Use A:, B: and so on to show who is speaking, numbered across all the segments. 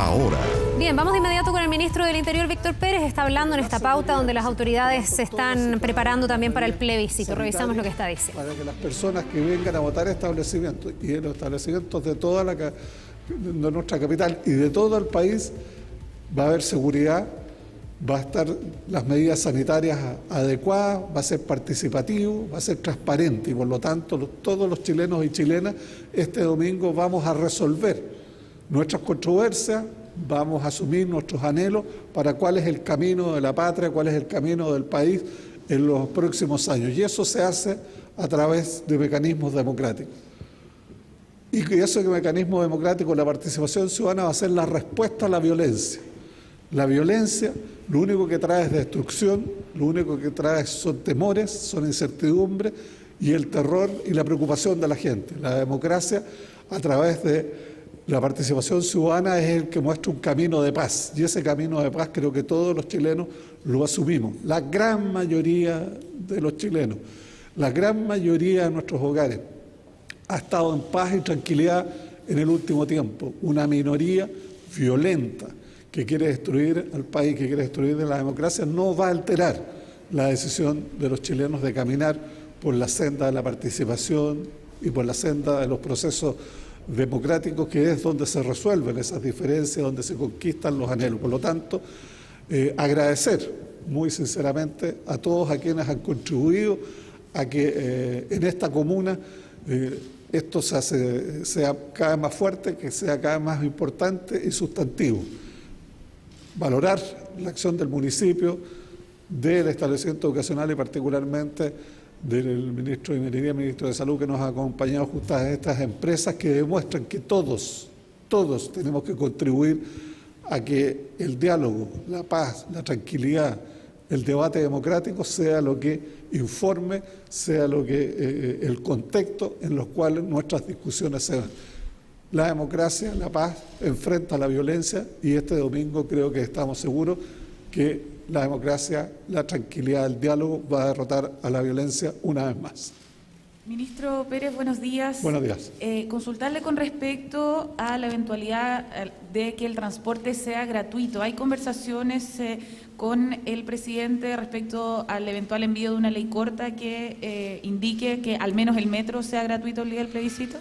A: ahora.
B: Bien, vamos de inmediato con el ministro del Interior, Víctor Pérez. Está hablando en esta pauta donde las autoridades se están preparando también para el plebiscito. Revisamos lo que está diciendo.
C: Para que las personas que vengan a votar establecimientos y en los establecimientos de toda de nuestra capital y de todo el país va a haber seguridad, va a estar las medidas sanitarias adecuadas, va a ser participativo, va a ser transparente y por lo tanto todos los chilenos y chilenas este domingo vamos a resolver nuestras controversias, vamos a asumir nuestros anhelos para cuál es el camino de la patria, cuál es el camino del país en los próximos años. Y eso se hace a través de mecanismos democráticos. Y ese mecanismo democrático, la participación ciudadana, va a ser la respuesta a la violencia. La violencia lo único que trae es destrucción, lo único que trae son temores, son incertidumbres y el terror y la preocupación de la gente. La democracia, a través de la participación ciudadana, es el que muestra un camino de paz. Y ese camino de paz creo que todos los chilenos lo asumimos. La gran mayoría de los chilenos, la gran mayoría de nuestros hogares ha estado en paz y tranquilidad en el último tiempo. Una minoría violenta que quiere destruir al país, que quiere destruir la democracia, no va a alterar la decisión de los chilenos de caminar por la senda de la participación y por la senda de los procesos democráticos, que es donde se resuelven esas diferencias, donde se conquistan los anhelos. Por lo tanto, agradecer muy sinceramente a todos a quienes han contribuido a que en esta comuna esto sea cada vez más fuerte, que sea cada vez más importante y sustantivo. Valorar la acción del municipio, del establecimiento educacional y particularmente del ministro de Minería, ministro de Salud, que nos ha acompañado justo a estas empresas que demuestran que todos tenemos que contribuir a que el diálogo, la paz, la tranquilidad, el debate democrático sea lo que informe, sea lo que el contexto en los cuales nuestras discusiones se dan. La democracia, la paz, enfrenta la violencia y este domingo creo que estamos seguros que la democracia, la tranquilidad, el diálogo va a derrotar a la violencia una vez más.
D: Ministro Pérez, buenos días.
C: Buenos días.
D: Consultarle con respecto a la eventualidad de que el transporte sea gratuito. ¿Hay conversaciones con el presidente respecto al eventual envío de una ley corta que indique que al menos el metro sea gratuito el día del plebiscito?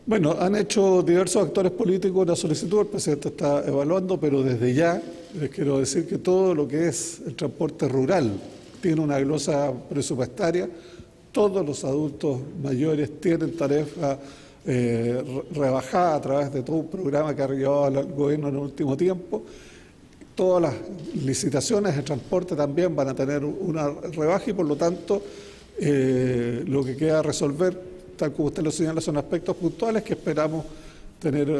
C: Bueno, han hecho diversos actores políticos una solicitud, el presidente está evaluando, pero desde ya les quiero decir que todo lo que es el transporte rural tiene una glosa presupuestaria, todos los adultos mayores tienen tarifa rebajada a través de todo un programa que ha llevado al gobierno en el último tiempo. Todas las licitaciones de transporte también van a tener una rebaja y por lo tanto lo que queda resolver, tal como usted lo señala, son aspectos puntuales que esperamos tener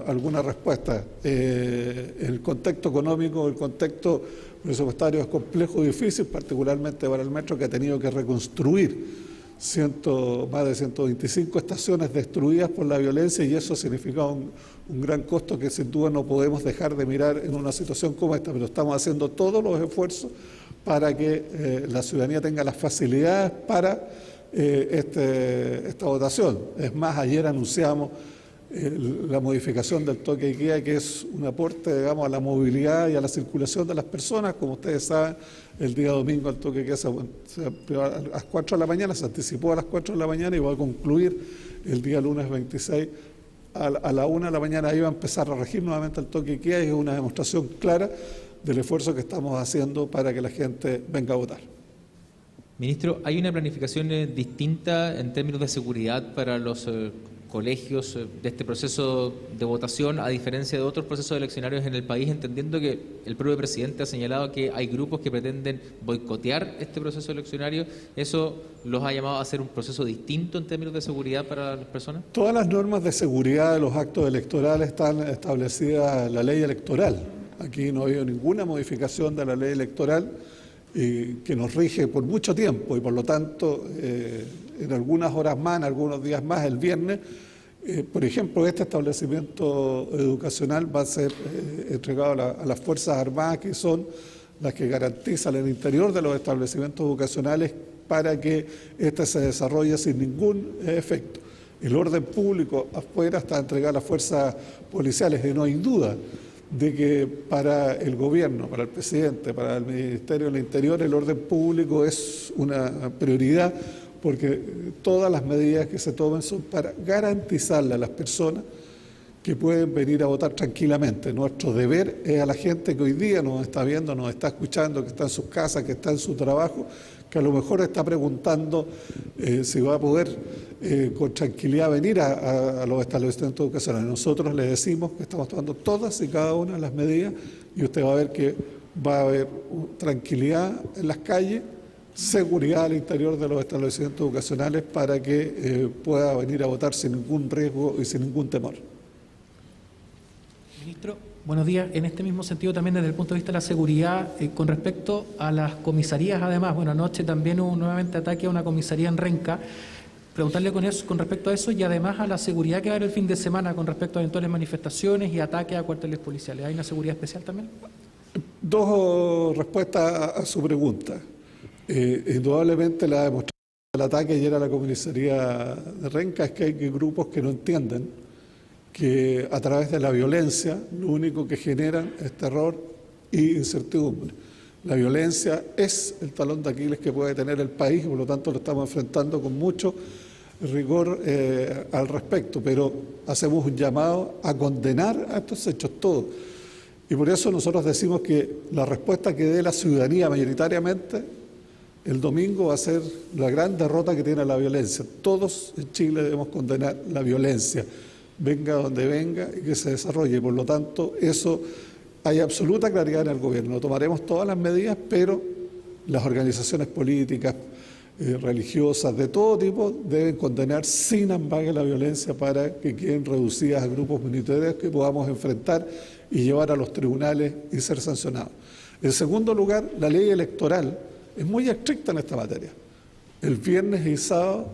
C: alguna respuesta. El contexto económico, el contexto presupuestario es complejo y difícil, particularmente para el metro, que ha tenido que reconstruir más de 125 estaciones destruidas por la violencia y eso significa un gran costo que sin duda no podemos dejar de mirar en una situación como esta, pero estamos haciendo todos los esfuerzos para que la ciudadanía tenga las facilidades para esta votación. Es más, ayer anunciamos la modificación del toque de queda, que es un aporte, digamos, a la movilidad y a la circulación de las personas. Como ustedes saben, el día domingo el toque de queda se amplió a las 4 de la mañana, se anticipó a las 4 de la mañana y va a concluir el día lunes 26 a la 1 de la mañana. Ahí va a empezar a regir nuevamente el toque de queda y es una demostración clara del esfuerzo que estamos haciendo para que la gente venga a votar.
E: Ministro, ¿hay una planificación distinta en términos de seguridad para los colegios de este proceso de votación, a diferencia de otros procesos eleccionarios en el país, entendiendo que el propio presidente ha señalado que hay grupos que pretenden boicotear este proceso eleccionario? ¿Eso los ha llamado a hacer un proceso distinto en términos de seguridad para las personas?
C: Todas las normas de seguridad de los actos electorales están establecidas en la ley electoral. Aquí no ha habido ninguna modificación de la ley electoral que nos rige por mucho tiempo y por lo tanto en algunas horas más, en algunos días más, el viernes, por ejemplo, este establecimiento educacional va a ser entregado a las Fuerzas Armadas, que son las que garantizan el interior de los establecimientos educacionales para que este se desarrolle sin ningún efecto. El orden público afuera está entregado a las fuerzas policiales y no hay duda de que para el gobierno, para el presidente, para el Ministerio del Interior, el orden público es una prioridad, porque todas las medidas que se tomen son para garantizarle a las personas que pueden venir a votar tranquilamente. Nuestro deber es a la gente que hoy día nos está viendo, nos está escuchando, que está en sus casas, que está en su trabajo, que a lo mejor está preguntando si va a poder con tranquilidad venir a los establecimientos educacionales. Nosotros le decimos que estamos tomando todas y cada una de las medidas y usted va a ver que va a haber tranquilidad en las calles, seguridad al interior de los establecimientos educacionales para que pueda venir a votar sin ningún riesgo y sin ningún temor.
A: Ministro, buenos días. En este mismo sentido también desde el punto de vista de la seguridad, con respecto a las comisarías, además, bueno, anoche también hubo nuevamente ataque a una comisaría en Renca. Preguntarle con respecto a eso y además a la seguridad que va a haber el fin de semana con respecto a eventuales manifestaciones y ataques a cuarteles policiales. ¿Hay una seguridad especial también?
C: Dos respuestas a su pregunta. Indudablemente la demostración del ataque ayer a la comisaría de Renca es que hay grupos que no entienden que a través de la violencia lo único que generan es terror e incertidumbre. La violencia es el talón de Aquiles que puede tener el país y por lo tanto lo estamos enfrentando con mucho rigor al respecto, pero hacemos un llamado a condenar a estos hechos todos. Y por eso nosotros decimos que la respuesta que dé la ciudadanía mayoritariamente el domingo va a ser la gran derrota que tiene la violencia. Todos en Chile debemos condenar la violencia, venga donde venga y que se desarrolle. Por lo tanto, eso hay absoluta claridad en el gobierno. Tomaremos todas las medidas, pero las organizaciones políticas, religiosas, de todo tipo, deben condenar sin ambague la violencia para que queden reducidas a grupos minoritarios que podamos enfrentar y llevar a los tribunales y ser sancionados. En segundo lugar, la ley electoral es muy estricta en esta materia. El viernes y sábado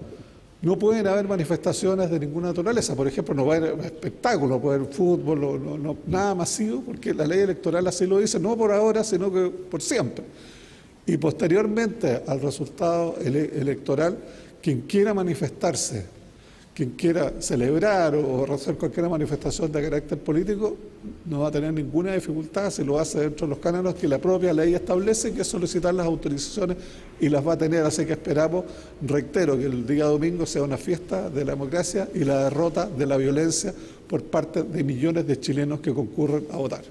C: no pueden haber manifestaciones de ninguna naturaleza. Por ejemplo, no va a haber espectáculo, no puede haber fútbol, nada masivo, porque la ley electoral así lo dice, no por ahora, sino que por siempre. Y posteriormente al resultado electoral, quien quiera manifestarse, quien quiera celebrar o hacer cualquier manifestación de carácter político, no va a tener ninguna dificultad si lo hace dentro de los cánones que la propia ley establece, que es solicitar las autorizaciones y las va a tener. Así que esperamos, reitero, que el día domingo sea una fiesta de la democracia y la derrota de la violencia por parte de millones de chilenos que concurren a votar.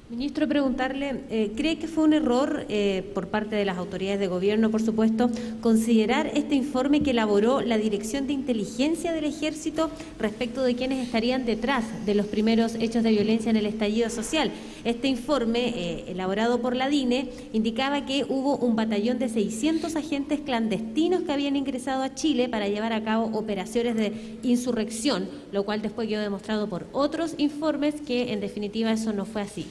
F: Ministro, preguntarle, ¿cree que fue un error por parte de las autoridades de gobierno, por supuesto, considerar este informe que elaboró la Dirección de Inteligencia del Ejército respecto de quienes estarían detrás de los primeros hechos de violencia en el estallido social? Este informe, elaborado por la DINE, indicaba que hubo un batallón de 600 agentes clandestinos que habían ingresado a Chile para llevar a cabo operaciones de insurrección, lo cual después quedó demostrado por otros informes que, en definitiva, eso no fue así.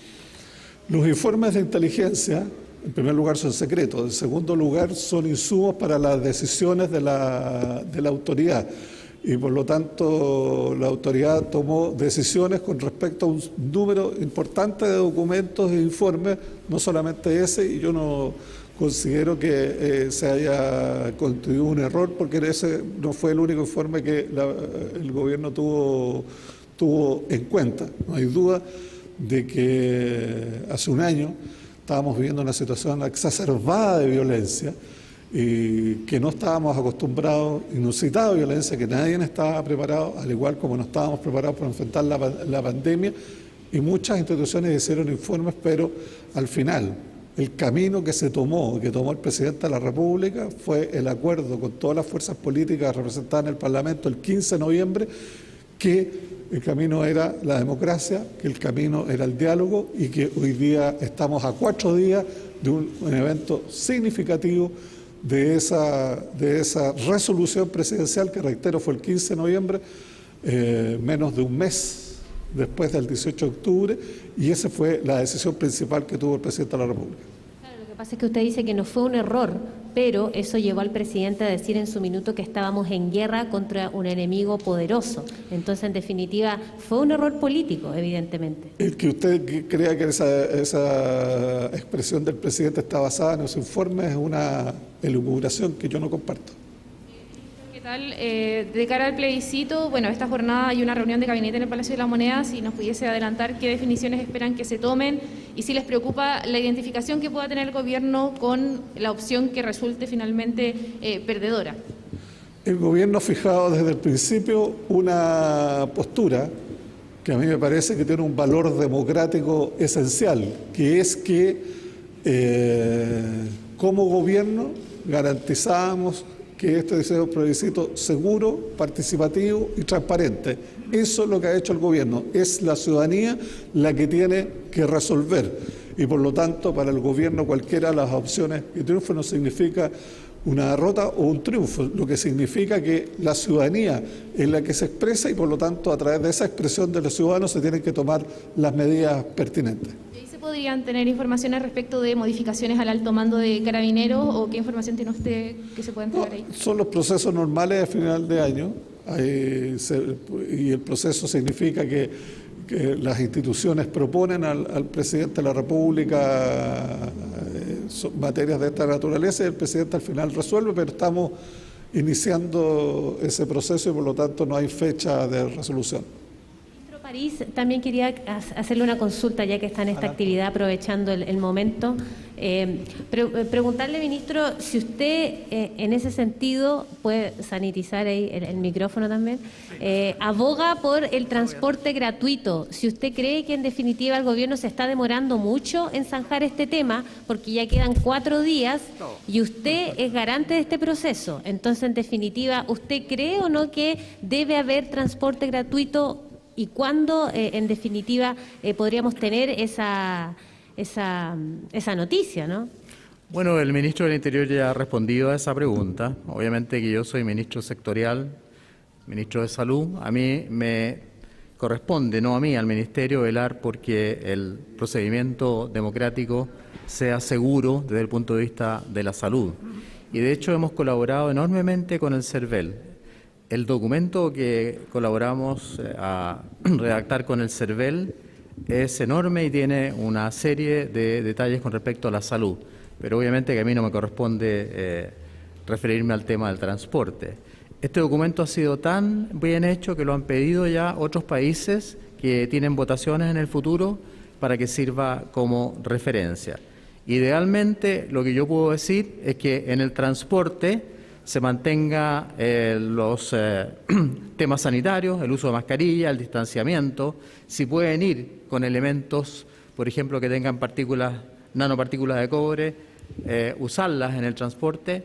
C: Los informes de inteligencia, en primer lugar, son secretos. En segundo lugar, son insumos para las decisiones de la autoridad. Y por lo tanto, la autoridad tomó decisiones con respecto a un número importante de documentos e informes, no solamente ese, y yo no considero que se haya constituido un error, porque ese no fue el único informe que el gobierno tuvo en cuenta. No hay duda de que hace un año estábamos viviendo una situación exacerbada de violencia y que no estábamos acostumbrados, inusitada violencia, que nadie estaba preparado, al igual como no estábamos preparados para enfrentar la pandemia, y muchas instituciones hicieron informes, pero al final el camino que tomó el presidente de la República fue el acuerdo con todas las fuerzas políticas representadas en el Parlamento el 15 de noviembre, que el camino era la democracia, que el camino era el diálogo y que hoy día estamos a 4 días de un evento significativo de esa resolución presidencial que, reitero, fue el 15 de noviembre, menos de un mes después del 18 de octubre, y esa fue la decisión principal que tuvo el presidente de la República.
F: Claro, lo que pasa es que usted dice que no fue un error, pero eso llevó al presidente a decir en su minuto que estábamos en guerra contra un enemigo poderoso. Entonces, en definitiva, fue un error político, evidentemente.
C: El que usted crea que esa expresión del presidente está basada en los informes es una elucubración que yo no comparto.
D: De cara al plebiscito, bueno, esta jornada hay una reunión de gabinete en el Palacio de la Moneda, si nos pudiese adelantar qué definiciones esperan que se tomen y si les preocupa la identificación que pueda tener el gobierno con la opción que resulte finalmente perdedora.
C: El gobierno ha fijado desde el principio una postura que a mí me parece que tiene un valor democrático esencial, que es que como gobierno garantizamos que este sea un plebiscito seguro, participativo y transparente. Eso es lo que ha hecho el gobierno. Es la ciudadanía la que tiene que resolver. Y por lo tanto, para el gobierno cualquiera de las opciones que triunfo no significa una derrota o un triunfo, lo que significa que la ciudadanía es la que se expresa y por lo tanto a través de esa expresión de los ciudadanos se tienen que tomar las medidas pertinentes.
D: ¿Podrían tener informaciones respecto de modificaciones al alto mando de Carabineros o qué información tiene usted que se pueda entregar ahí?
C: Son los procesos normales a final de año y el proceso significa que las instituciones proponen al presidente de la República materias de esta naturaleza y el presidente al final resuelve, pero estamos iniciando ese proceso y por lo tanto no hay fecha de resolución.
F: París, también quería hacerle una consulta, ya que está en esta actividad, aprovechando el momento. Preguntarle, ministro, si usted en ese sentido, puede sanitizar ahí el micrófono también, aboga por el transporte gratuito. Si usted cree que en definitiva el gobierno se está demorando mucho en zanjar este tema, porque ya quedan 4 días y usted es garante de este proceso. Entonces, en definitiva, ¿usted cree o no que debe haber transporte gratuito? ¿Y cuándo, en definitiva, podríamos tener esa noticia, no?
G: Bueno, el ministro del Interior ya ha respondido a esa pregunta. Obviamente que yo soy ministro sectorial, ministro de Salud. A mí me corresponde, no a mí, al Ministerio, velar porque el procedimiento democrático sea seguro desde el punto de vista de la salud. Y de hecho hemos colaborado enormemente con el CERVEL. El documento que colaboramos a redactar con el CERVEL es enorme y tiene una serie de detalles con respecto a la salud, pero obviamente que a mí no me corresponde referirme al tema del transporte. Este documento ha sido tan bien hecho que lo han pedido ya otros países que tienen votaciones en el futuro para que sirva como referencia. Idealmente, lo que yo puedo decir es que en el transporte se mantenga los temas sanitarios, el uso de mascarilla, el distanciamiento, si pueden ir con elementos, por ejemplo, que tengan nanopartículas de cobre, usarlas en el transporte,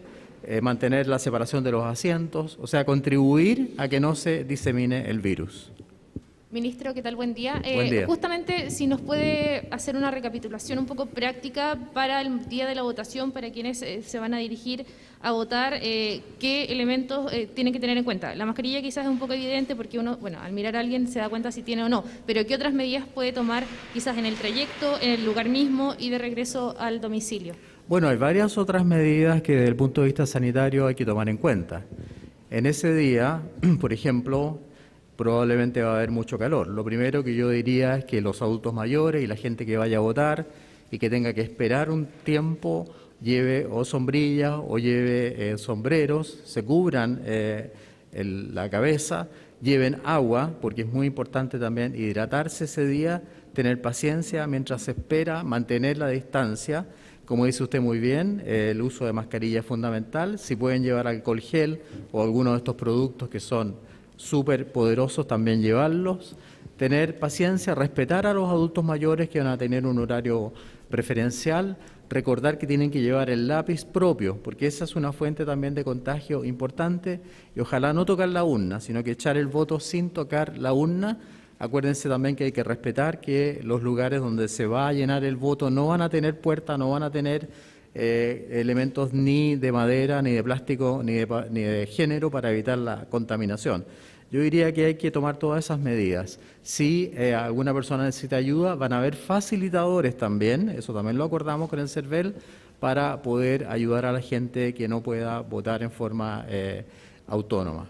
G: mantener la separación de los asientos, o sea, contribuir a que no se disemine el virus.
D: Ministro, ¿qué tal? Buen día.
G: Buen día.
D: Justamente, si nos puede hacer una recapitulación un poco práctica para el día de la votación, para quienes se van a dirigir a votar, ¿qué elementos tienen que tener en cuenta? La mascarilla quizás es un poco evidente porque uno, bueno, al mirar a alguien se da cuenta si tiene o no, pero ¿qué otras medidas puede tomar quizás en el trayecto, en el lugar mismo y de regreso al domicilio?
G: Bueno, hay varias otras medidas que desde el punto de vista sanitario hay que tomar en cuenta. En ese día, por ejemplo, probablemente va a haber mucho calor. Lo primero que yo diría es que los adultos mayores y la gente que vaya a votar y que tenga que esperar un tiempo lleve o sombrillas o lleve sombreros, se cubran la cabeza, lleven agua, porque es muy importante también hidratarse ese día, tener paciencia mientras se espera, mantener la distancia. Como dice usted muy bien, el uso de mascarilla es fundamental. Si pueden llevar alcohol gel o alguno de estos productos que son súper poderosos, también llevarlos. Tener paciencia, respetar a los adultos mayores que van a tener un horario preferencial. Recordar que tienen que llevar el lápiz propio, porque esa es una fuente también de contagio importante. Y ojalá no tocar la urna, sino que echar el voto sin tocar la urna. Acuérdense también que hay que respetar que los lugares donde se va a llenar el voto no van a tener puerta, no van a tener elementos ni de madera, ni de plástico, ni de género para evitar la contaminación. Yo diría que hay que tomar todas esas medidas. Si alguna persona necesita ayuda, van a haber facilitadores también, eso también lo acordamos con el CERVEL, para poder ayudar a la gente que no pueda votar en forma autónoma.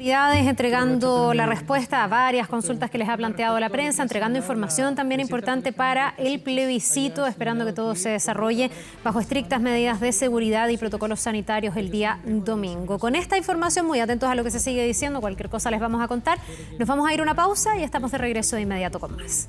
B: Autoridades entregando la respuesta a varias consultas que les ha planteado la prensa, entregando información también importante para el plebiscito, esperando que todo se desarrolle bajo estrictas medidas de seguridad y protocolos sanitarios el día domingo. Con esta información, muy atentos a lo que se sigue diciendo, cualquier cosa les vamos a contar. Nos vamos a ir a una pausa y estamos de regreso de inmediato con más.